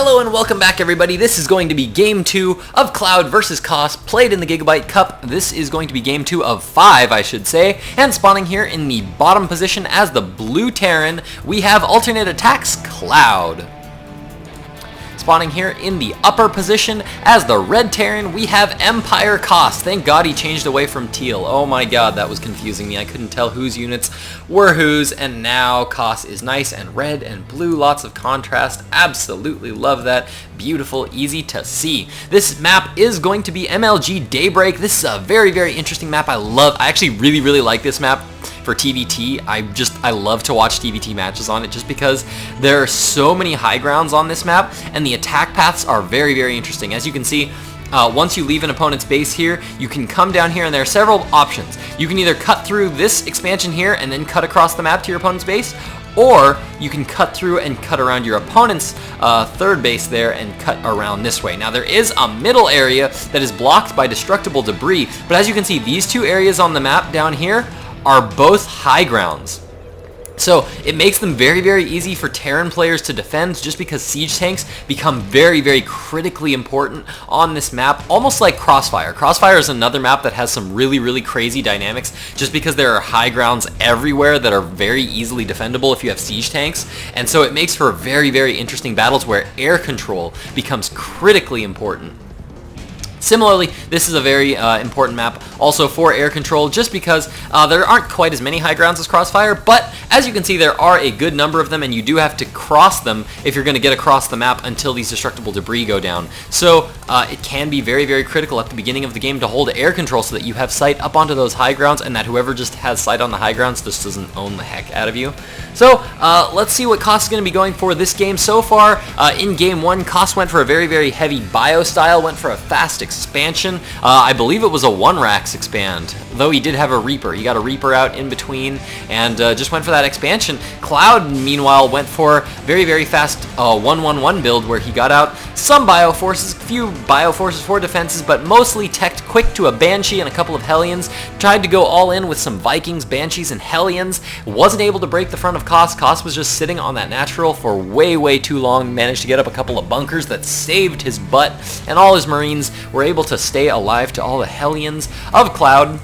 Hello and welcome back everybody. This is going to be game 2 of Cloud versus Kos played in the Gigabyte Cup. This is going to be game 2 of 5 I should say, and spawning here in the bottom position as the blue Terran, we have alternate attacks Cloud. Spawning here in the upper position as the red Terran, we have EmpireKas. Thank God he changed away from teal. Oh my god, that was confusing me. I couldn't tell whose units were whose, and now Kos is nice and red and blue. Lots of contrast. Absolutely love that. Beautiful, easy to see. This map is going to be MLG Daybreak. This is a very, very interesting map. I actually really like this map. For TVT, I love to watch TVT matches on it just because there are so many high grounds on this map and the attack paths are very, very interesting. As you can see, once you leave an opponent's base here, you can come down here and there are several options. You can either cut through this expansion here and then cut across the map to your opponent's base, or you can cut through and cut around your opponent's third base there and cut around this way. Now there is a middle area that is blocked by destructible debris, but as you can see, these two areas on the map down here are both high grounds. So it makes them very, very easy for Terran players to defend just because siege tanks become very, very critically important on this map, almost like Crossfire. Crossfire is another map that has some really crazy dynamics just because there are high grounds everywhere that are very easily defendable if you have siege tanks, and so it makes for very, very interesting battles where air control becomes critically important. Similarly, this is a very important map also for air control just because there aren't quite as many high grounds as Crossfire, but as you can see there are a good number of them and you do have to cross them if you're going to get across the map until these destructible debris go down. So it can be very, very critical at the beginning of the game to hold air control so that you have sight up onto those high grounds and that whoever just has sight on the high grounds just doesn't own the heck out of you. So let's see what Kos is going to be going for this game. So far in game 1, Kos went for a very, very heavy bio style, went for a fast expansion. I believe it was a 1-Rax expand, though he did have a Reaper. He got a Reaper out in between and just went for that expansion. Cloud, meanwhile, went for very, very fast 1-1-1 build where he got out some bio forces, few bio forces for defenses, but mostly teched quick to a Banshee and a couple of Hellions. Tried to go all in with some Vikings, Banshees, and Hellions. Wasn't able to break the front of Kos. Kos was just sitting on that natural for way too long. Managed to get up a couple of bunkers that saved his butt, and all his Marines were able to stay alive to all the Hellions of Cloud.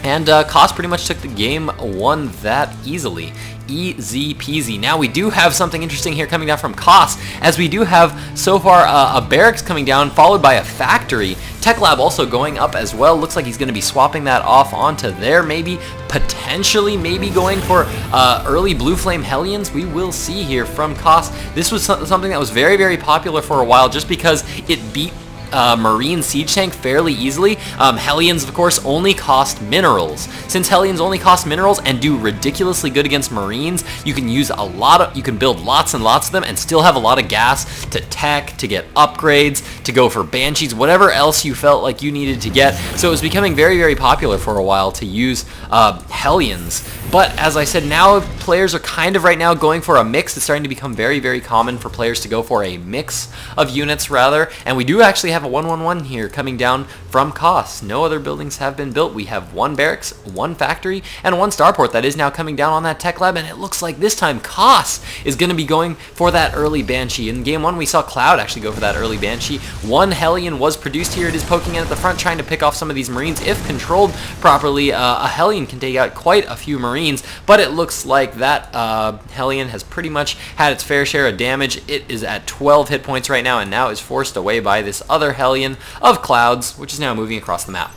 And Kos pretty much took the game 1 that easily. Easy peasy. Now we do have something interesting here coming down from Kos, as we do have so far a barracks coming down followed by a factory. Tech Lab also going up as well. Looks like he's going to be swapping that off onto there, maybe potentially going for early Blue Flame Hellions. We will see here from Kos. This was something that was very popular for a while just because it beat Marine Siege Tank fairly easily. Hellions, of course, only cost minerals. Since Hellions only cost minerals and do ridiculously good against Marines, you can use you can build lots and lots of them and still have a lot of gas to tech, to get upgrades, to go for Banshees, whatever else you felt like you needed to get. So it was becoming very popular for a while to use Hellions. But as I said, now players are kind of right now going for a mix. It's starting to become very common for players to go for a mix of units rather, and we do actually have a 1-1-1 here coming down from Kos. No other buildings have been built. We have 1 barracks, 1 factory, and 1 starport that is now coming down on that tech lab, and it looks like this time Kos is going to be going for that early Banshee. In game 1 we saw Cloud actually go for that early Banshee. 1 Hellion was produced here. It is poking in at the front trying to pick off some of these Marines. If controlled properly, a Hellion can take out quite a few Marines, but it looks like that Hellion has pretty much had its fair share of damage. It is at 12 hit points right now and now is forced away by this other Hellion of Clouds, which is now moving across the map.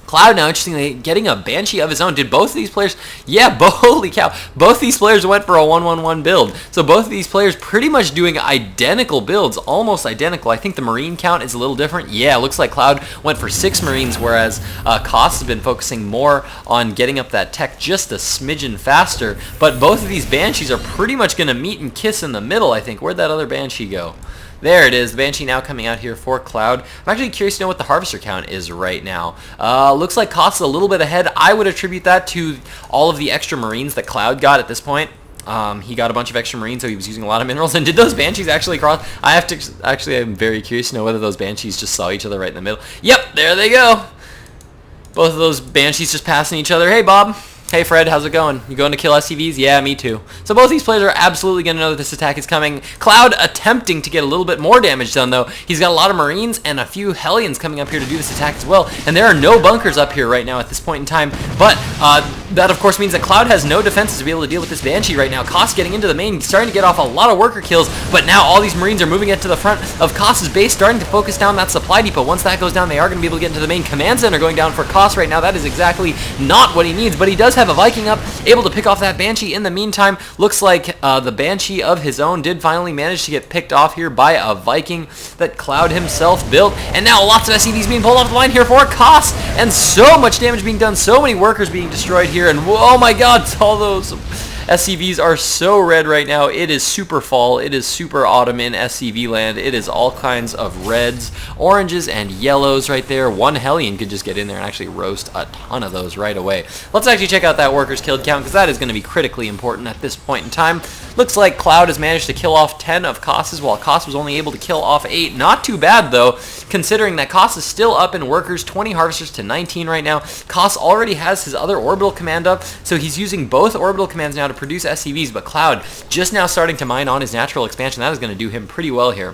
Cloud now, interestingly, getting a Banshee of his own. Did both of these players... Yeah, holy cow. Both these players went for a 1-1-1 build. So both of these players pretty much doing identical builds, almost identical. I think the Marine count is a little different. Yeah, it looks like Cloud went for 6 Marines, whereas Kos has been focusing more on getting up that tech just a smidgen faster. But both of these Banshees are pretty much going to meet and kiss in the middle, I think. Where'd that other Banshee go? There it is, the Banshee now coming out here for Cloud. I'm actually curious to know what the Harvester count is right now. Looks like Kos is a little bit ahead. I would attribute that to all of the extra Marines that Cloud got at this point. He got a bunch of extra Marines, so he was using a lot of minerals. And did those Banshees actually cross? I'm very curious to know whether those Banshees just saw each other right in the middle. Yep, there they go. Both of those Banshees just passing each other. Hey, Bob. Hey Fred, how's it going? You going to kill SCVs? Yeah, me too. So both these players are absolutely going to know that this attack is coming. Cloud attempting to get a little bit more damage done though. He's got a lot of Marines and a few Hellions coming up here to do this attack as well. And there are no bunkers up here right now at this point in time. But that of course means that Cloud has no defenses to be able to deal with this Banshee right now. Kos getting into the main, starting to get off a lot of worker kills. But now all these Marines are moving it to the front of Kos's base, starting to focus down that supply depot. Once that goes down, they are going to be able to get into the main command center going down for Kos right now. That is exactly not what he needs, but he does have a Viking up, able to pick off that Banshee. In the meantime, looks like the Banshee of his own did finally manage to get picked off here by a Viking that Cloud himself built. And now lots of SCVs being pulled off the line here for Kos, and so much damage being done, so many workers being destroyed here, and oh my god, all those SCVs are so red right now. It is super fall. It is super autumn in SCV land. It is all kinds of reds, oranges, and yellows right there. One Hellion could just get in there and actually roast a ton of those right away. Let's actually check out that workers killed count, because that is going to be critically important at this point in time. Looks like Cloud has managed to kill off 10 of Kos's, while Kos was only able to kill off 8. Not too bad though, considering that Kos is still up in workers, 20 harvesters to 19 right now. Kos already has his other orbital command up, so he's using both orbital commands now to produce SCVs, but Cloud just now starting to mine on his natural expansion. That is going to do him pretty well here.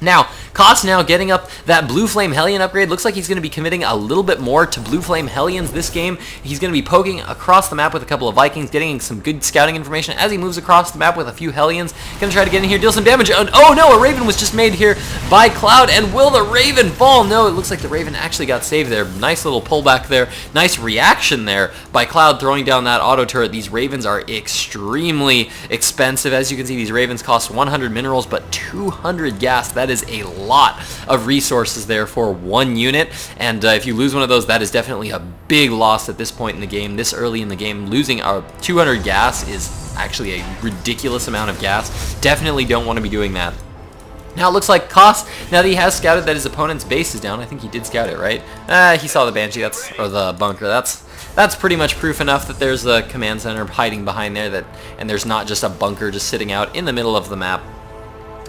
Now, Kos now getting up that Blue Flame Hellion upgrade. Looks like he's going to be committing a little bit more to Blue Flame Hellions this game. He's going to be poking across the map with a couple of Vikings, getting some good scouting information as he moves across the map with a few Hellions. Going to try to get in here, deal some damage. Oh no, a Raven was just made here by Cloud, and will the Raven fall? No, it looks like the Raven actually got saved there. Nice little pullback there. Nice reaction there by Cloud throwing down that auto turret. These Ravens are extremely expensive. As you can see, these Ravens cost 100 minerals, but 200 gas. That is a lot of resources there for one unit, and if you lose one of those, that is definitely a big loss at this point in the game. This early in the game, losing 200 gas is actually a ridiculous amount of gas. Definitely don't want to be doing that. Now it looks like Kos, now that he has scouted that his opponent's base is down, I think he did scout it, right? He saw the Banshee, or the bunker. That's pretty much proof enough that there's a command center hiding behind there, and there's not just a bunker just sitting out in the middle of the map.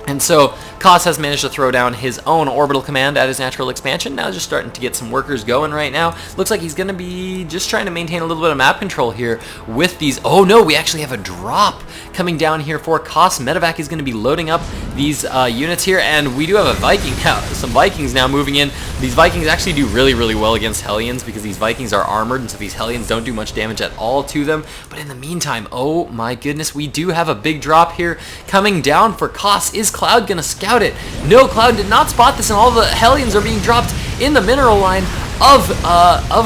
And so Kos has managed to throw down his own orbital command at his natural expansion. Now just starting to get some workers going right now. Looks like he's going to be just trying to maintain a little bit of map control here with these. Oh no, we actually have a drop coming down here for Kos. Medevac is going to be loading up these units here, and we do have a Viking now. Some Vikings now moving in. These Vikings actually do really, really well against Hellions because these Vikings are armored, and so these Hellions don't do much damage at all to them. But in the meantime, oh my goodness, we do have a big drop here coming down for Kos. Is Cloud gonna scout it? No, Cloud did not spot this, and all the Hellions are being dropped in the mineral line of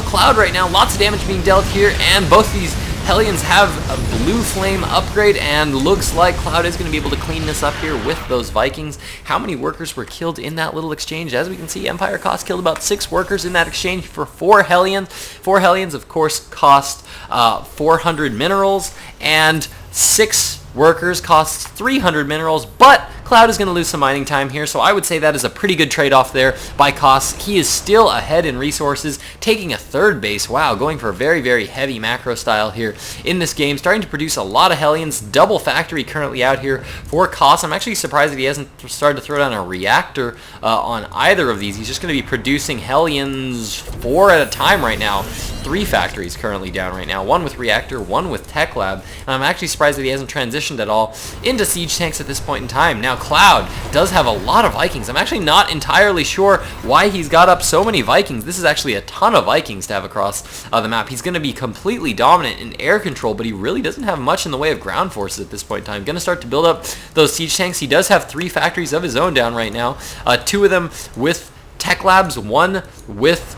Cloud right now. Lots of damage being dealt here, and both these Hellions have a Blue Flame upgrade, and looks like Cloud is going to be able to clean this up here with those Vikings. How many workers were killed in that little exchange? As we can see, EmpireKas killed about 6 workers in that exchange for 4 Hellions. 4 Hellions, of course, cost 400 minerals, and 6 workers costs 300 minerals, but Cloud is going to lose some mining time here, so I would say that is a pretty good trade-off there by Kos. He is still ahead in resources, taking a 3rd base. Wow, going for a very, very heavy macro style here in this game, starting to produce a lot of Hellions. Double factory currently out here for Kos. I'm actually surprised that he hasn't started to throw down a reactor on either of these. He's just going to be producing Hellions 4 at a time right now. 3 factories currently down right now, 1 with reactor, 1 with tech lab, and I'm actually surprised that he hasn't transitioned at all into siege tanks at this point in time. Now Cloud does have a lot of Vikings. I'm actually not entirely sure why he's got up so many Vikings. This is actually a ton of Vikings to have across the map. He's going to be completely dominant in air control, but he really doesn't have much in the way of ground forces at this point in time. Going to start to build up those siege tanks. He does have 3 factories of his own down right now, 2 of them with tech labs, 1 with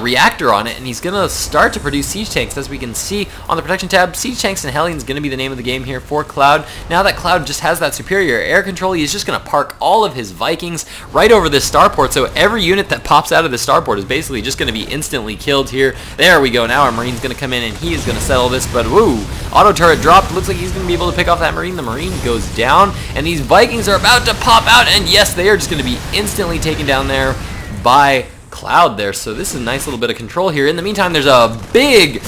reactor on it, and he's going to start to produce siege tanks. As we can see on the protection tab, siege tanks and Hellions going to be the name of the game here for Cloud. Now that Cloud just has that superior air control, he's just going to park all of his Vikings right over this starport, so every unit that pops out of the starport is basically just going to be instantly killed here. There we go. Now our Marine's going to come in, and he is going to settle this, but woo, auto turret dropped. Looks like he's going to be able to pick off that Marine. The Marine goes down, and these Vikings are about to pop out, and yes, they are just going to be instantly taken down there by Cloud there. So this is a nice little bit of control here. In the meantime, there's a big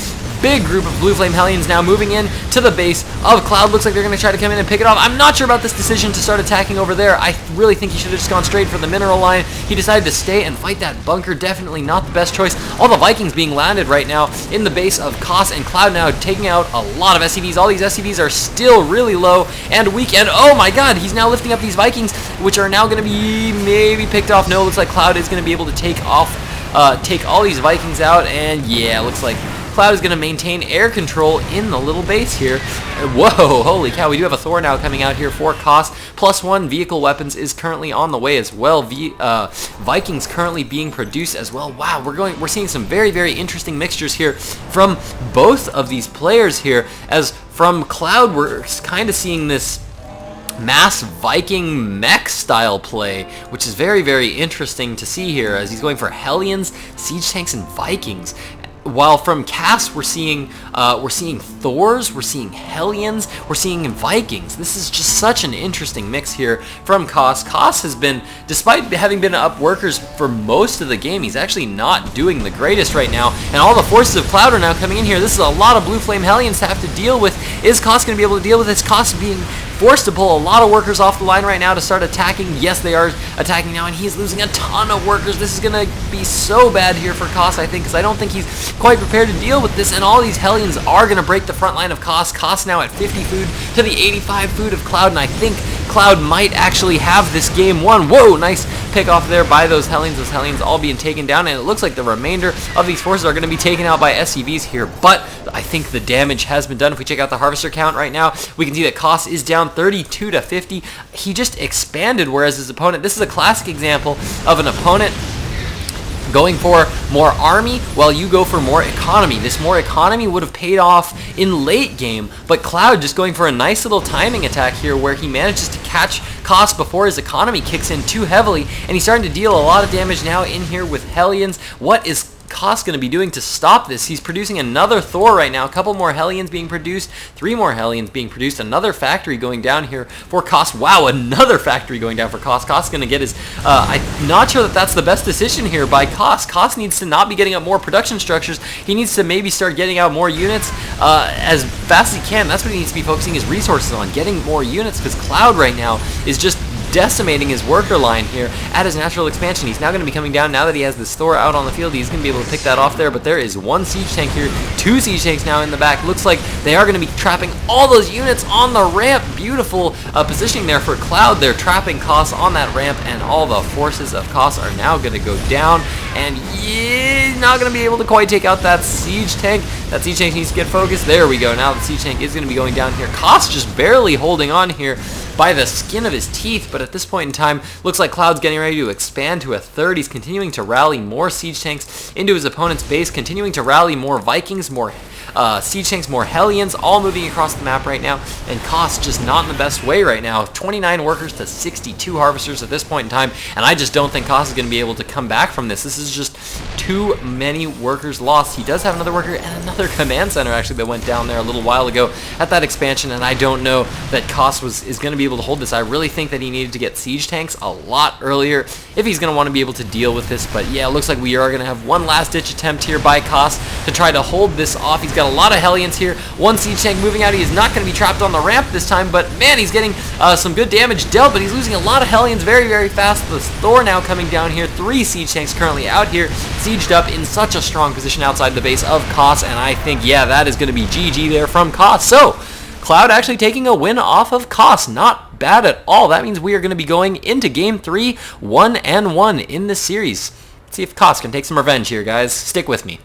big group of Blue Flame Hellions now moving in to the base of Cloud. Looks like they're going to try to come in and pick it off. I'm not sure about this decision to start attacking over there. I really think he should have just gone straight for the mineral line. He decided to stay and fight that bunker. Definitely not the best choice. All the Vikings being landed right now in the base of Kos, and Cloud now taking out a lot of SCVs. All these SCVs are still really low and weak, and oh my god, he's now lifting up these Vikings, which are now going to be maybe picked off. No, looks like Cloud is going to be able to take all these Vikings out, and yeah, looks like Cloud is going to maintain air control in the little base here. Whoa, holy cow, we do have a Thor now coming out here for Kos. +1 vehicle weapons is currently on the way as well. Vikings currently being produced as well. Wow, we're seeing some very, very interesting mixtures here from both of these players here. As from Cloud, we're kind of seeing this mass Viking mech style play, which is very, very interesting to see here, as he's going for Hellions, Siege Tanks, and Vikings. While from Kas, we're seeing Thors, we're seeing Hellions, we're seeing Vikings. This is just such an interesting mix here from Kos. Kos has been, despite having been up workers for most of the game, he's actually not doing the greatest right now. And all the forces of Cloud are now coming in here. This is a lot of Blue Flame Hellions to have to deal with. Is Kos going to be able to deal with this? Kos being forced to pull a lot of workers off the line right now to start attacking. Yes, they are attacking now, and he's losing a ton of workers. This is going to be so bad here for Kos, I think, because I don't think he's quite prepared to deal with this, and all these Hellions are going to break the front line of Kos. Kos now at 50 food to the 85 food of Cloud, and I think Cloud might actually have this game won. Whoa, nice pick off there by those Hellions all being taken down, and it looks like the remainder of these forces are going to be taken out by SCVs here, but I think the damage has been done. If we check out the Harvester count right now, we can see that Kos is down 32 to 50. He just expanded, whereas his opponent, this is a classic example of an opponent going for more army while you go for more economy. This more economy would have paid off in late game, but Cloud just going for a nice little timing attack here where he manages to catch Kos before his economy kicks in too heavily, and he's starting to deal a lot of damage now in here with Hellions. What is Kos going to be doing to stop this? He's producing another Thor right now, a couple more Hellions being produced, 3 more Hellions being produced, another factory going down here for Kos. Wow, another factory going down for Kos. Kos going to get his, I'm not sure that that's the best decision here by Kos. Kos needs to not be getting up more production structures. He needs to maybe start getting out more units as fast as he can. That's what he needs to be focusing his resources on, getting more units, because Cloud right now is just decimating his worker line here at his natural expansion. He's now going to be coming down now that he has this Thor out on the field. He's going to be able to pick that off there, but there is 1 siege tank here, 2 siege tanks now in the back. Looks like they are going to be trapping all those units on the ramp. Beautiful positioning there for Cloud. They're trapping Kos on that ramp, and all the forces of Kos are now going to go down, and yeah, not going to be able to quite take out that siege tank. That siege tank needs to get focused. There we go. Now the siege tank is going to be going down here. Kos just barely holding on here by the skin of his teeth, but at this point in time, looks like Cloud's getting ready to expand to a third. He's continuing to rally more siege tanks into his opponent's base, continuing to rally more Vikings, more siege tanks, more Hellions, all moving across the map right now, and Kos just not in the best way right now. 29 workers to 62 harvesters at this point in time, and I just don't think Kos is going to be able to come back from this. This is just too many workers lost. He does have another worker and another command center actually that went down there a little while ago at that expansion, and I don't know that Kos is going to be able to hold this. I really think that he needed to get siege tanks a lot earlier if he's going to want to be able to deal with this, but yeah, it looks like we are going to have one last ditch attempt here by Kos to try to hold this off. He's got a lot of Hellions here, 1 siege tank moving out. He is not going to be trapped on the ramp this time, but man, he's getting some good damage dealt, but he's losing a lot of Hellions very, very fast. The Thor now coming down here, 3 siege tanks currently out here, sieged up in such a strong position outside the base of Kos, and I think, yeah, that is going to be GG there from Kos. So, Cloud actually taking a win off of Kos. Not bad at all. That means we are going to be going into Game 3, 1-1 in this series. Let's see if Kos can take some revenge here, guys. Stick with me.